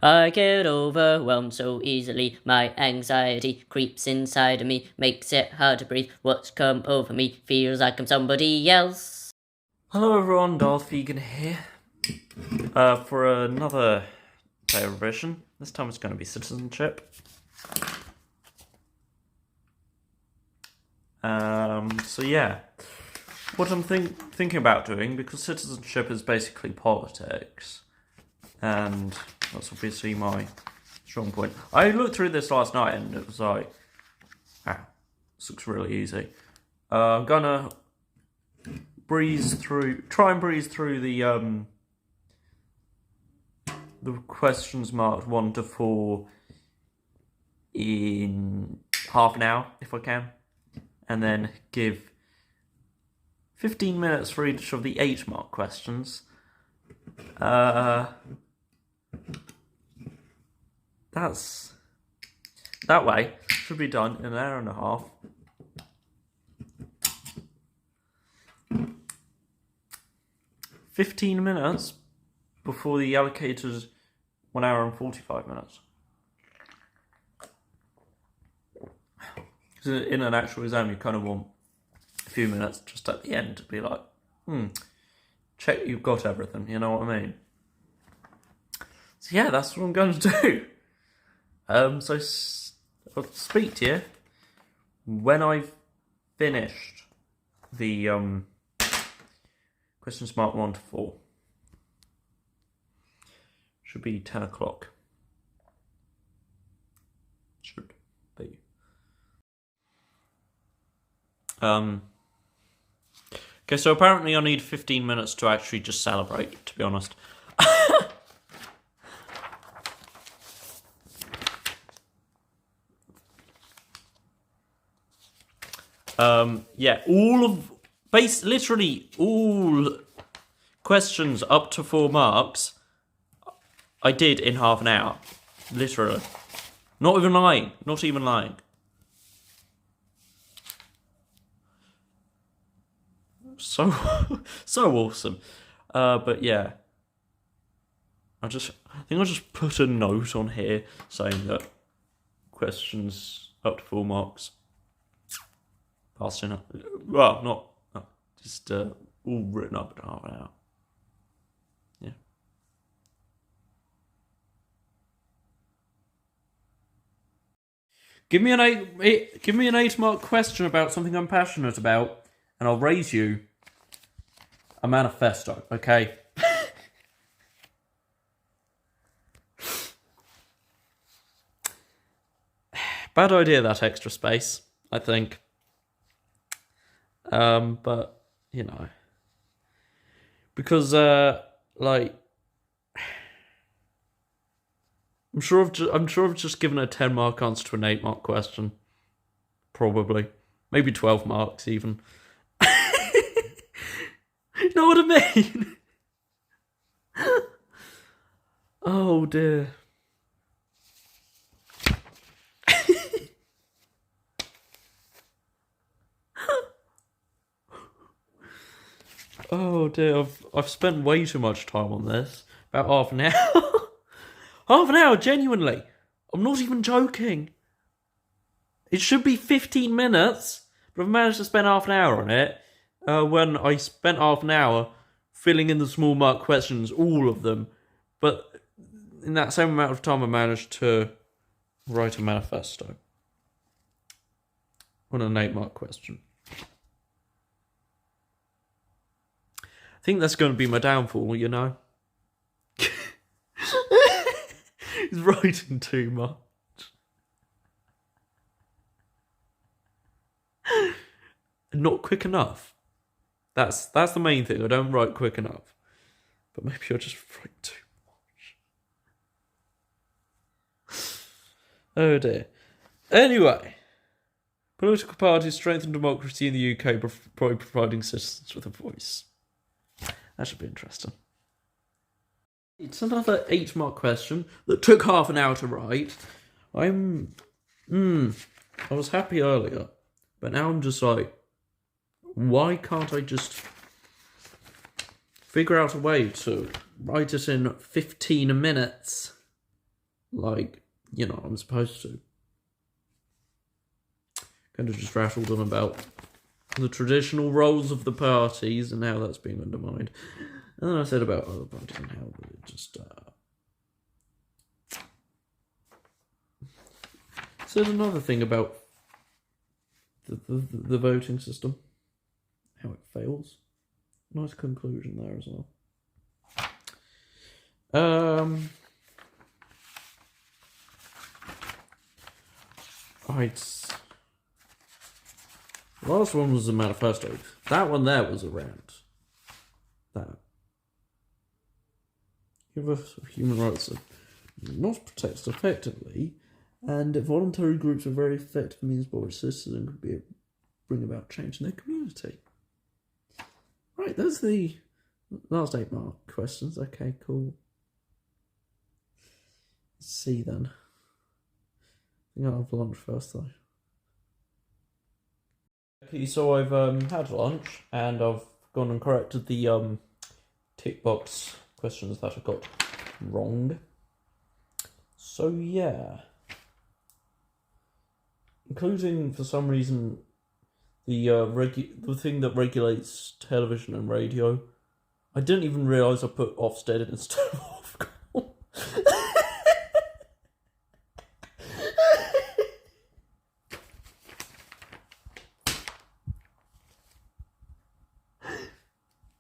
I get overwhelmed so easily. My anxiety creeps inside of me, makes it hard to breathe. What's come over me feels like I'm somebody else. Hello everyone, Darth Vegan here. For another player revision. This time it's going to be Citizenship. So yeah, what I'm thinking about doing, because Citizenship is basically politics, and that's obviously my strong point. I looked through this last night and it was like, this looks really easy. I'm gonna try and breeze through the questions marked 1 to 4 in half an hour, if I can, and then give 15 minutes for each of the 8 mark questions. That way should be done in an hour and a half. "15 minutes before the allocated 1 hour and 45 minutes. Because in an actual exam, you kind of want a few minutes just at the end to be like, check you've got everything, you know what I mean? So yeah, that's what I'm going to do. So I'll speak to you when I've finished the questions marked 1 to 4. Should be 10 o'clock. Should be. Okay, so apparently I need 15 minutes to actually just celebrate, to be honest. Yeah, literally all questions up to 4 marks I did in half an hour. Literally. Not even lying. So awesome. But yeah. I think I'll just put a note on here saying that questions up to 4 marks passed in just all written up in half an hour. Yeah. Give me an 8 mark question about something I'm passionate about, and I'll raise you a manifesto, okay? Bad idea, that extra space, I think. But you know, because like, I'm sure I've just given a 10 mark answer to an 8 mark question, probably, maybe 12 marks even. You know what I mean? Oh dear. Oh dear, I've spent way too much time on this. About half an hour. Half an hour, genuinely. I'm not even joking. It should be 15 minutes, but I've managed to spend half an hour on it. When I spent half an hour filling in the small mark questions, all of them. But in that same amount of time, I managed to write a manifesto on an 8 mark question. I think that's going to be my downfall, you know? He's writing too much. Not quick enough. That's the main thing. I don't write quick enough. But maybe I just write too much. Oh dear. Anyway. Political parties strengthen democracy in the UK by providing citizens with a voice. That should be interesting. It's another 8 mark question that took half an hour to write. I was happy earlier, but now I'm just like, why can't I just figure out a way to write it in 15 minutes? like, I'm supposed to. Kind of just rattled on about the traditional roles of the parties and how that's being undermined. And then I said about other parties and how it just... said another thing about the voting system. How it fails. Nice conclusion there as well. Right. Last one was the manifesto. That one there was around that. Universal human rights are not protected effectively, and voluntary groups are very effective means by which citizens could bring about change in their community. Right, those are the last 8 mark questions. Okay, cool. Let's see then. I think I'll have lunch first though. Okay, so I've had lunch and I've gone and corrected the tick box questions that I got wrong. So yeah, including for some reason the thing that regulates television and radio. I didn't even realise I put Ofsted instead of Ofcom.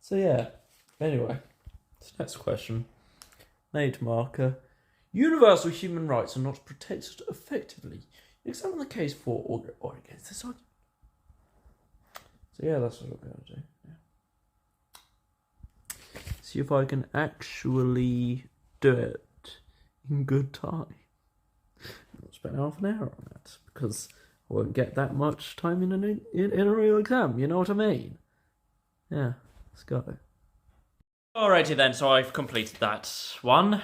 So yeah, anyway, next question. Made marker. Universal human rights are not protected effectively. Examine the case for or against this argument. So yeah, that's what I'm going to do. Yeah. See if I can actually do it in good time. I'll spend half an hour on that because I won't get that much time in a real exam. You know what I mean? Yeah. Let's go. Alrighty then, so I've completed that one.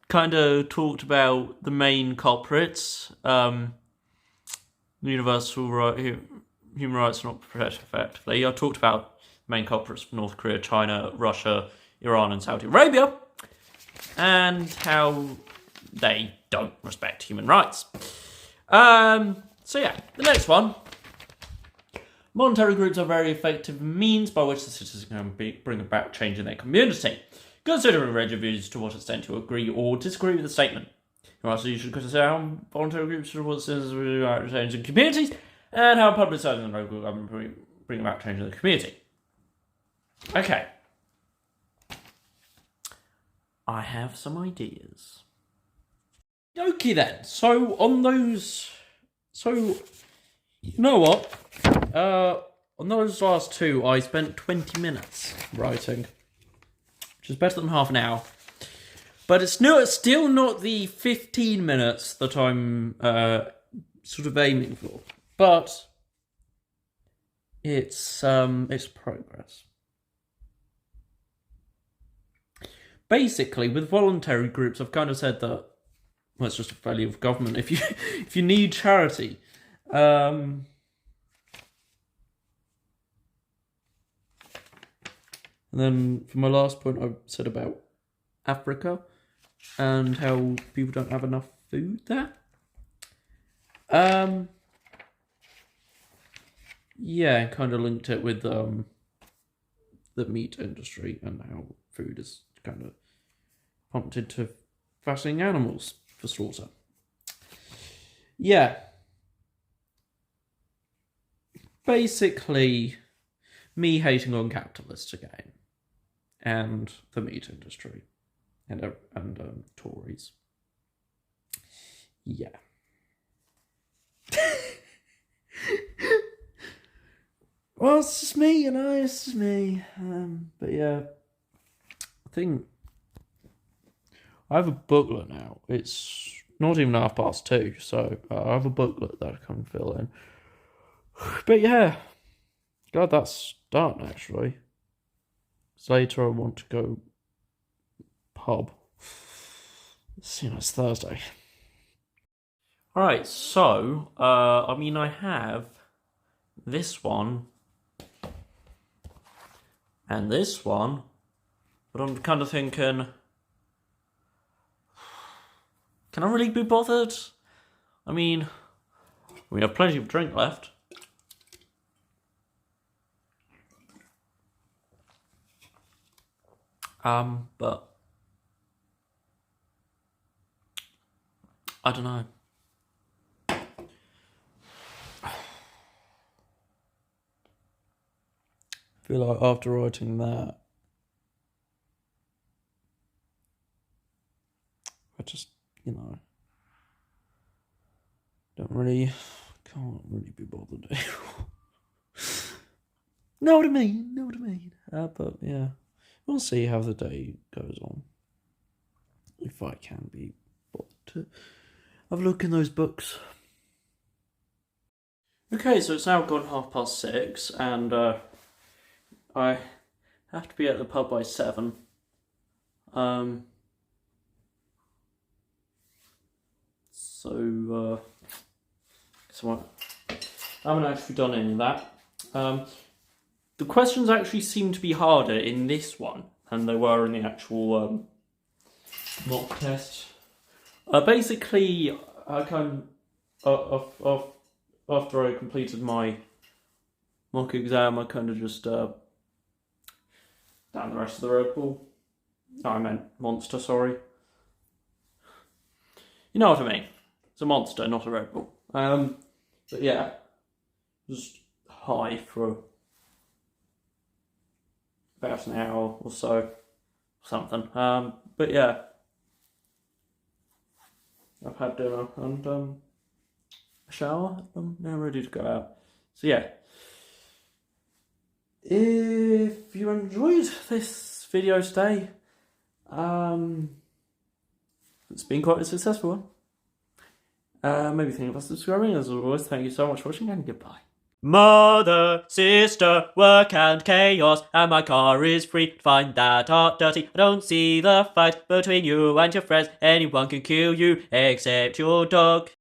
Kind of talked about the main culprits. Universal human rights are not protected effectively. I talked about main culprits from North Korea, China, Russia, Iran, and Saudi Arabia, and how they don't respect human rights. So yeah, the next one. Monetary groups are very effective means by which the citizens can bring about change in their community. Consider a range of views to what extent you agree or disagree with the statement. Also, you should consider how voluntary groups support citizens bring about change in communities and how public service and local government bring about change in the community. Okay. I have some ideas. Okay then, so on those... So, you know what? On those last two, I spent 20 minutes writing, which is better than half an hour. But it's still not the 15 minutes that I'm sort of aiming for. But it's progress. Basically, with voluntary groups, I've kind of said that it's just a failure of government. If you need charity, and then for my last point, I said about Africa and how people don't have enough food there. Yeah, kind of linked it with the meat industry and how food is kind of pumped into fattening animals for slaughter. Yeah. Basically, me hating on capitalists again, and the meat industry, and Tories. Yeah. Well, it's just me, it's just me. But yeah, I think I have a booklet now. It's not even 2:30, so I have a booklet that I can fill in. But yeah, God, that's done actually. So later I want to go pub. It's Thursday. Alright, so, I have this one, and this one, But I'm kind of thinking, can I really be bothered? I mean, we have plenty of drink left. But I don't know. I feel like after writing that, I just, can't really be bothered anymore. Know what I mean? But yeah, we'll see how the day goes on. If I can be bothered to have a look in those books. Okay, so it's now gone 6:30, and I have to be at the pub by 7. So I haven't actually done any of that. The questions actually seem to be harder in this one than they were in the actual mock test. Basically, I after I completed my mock exam, I kind of just down the rest of the Red Bull. No, I meant Monster, sorry. You know what I mean. It's a Monster, not a Red Bull. But yeah, just high for about an hour or so, something. But yeah, I've had dinner and a shower. I'm now ready to go out. So yeah, if you enjoyed this video today, it's been quite a successful one. Maybe think about subscribing. As always, thank you so much for watching and goodbye. Mother, sister, work and chaos, and my car is free. Find that art dirty. I don't see the fight between you and your friends. Anyone can kill you except your dog.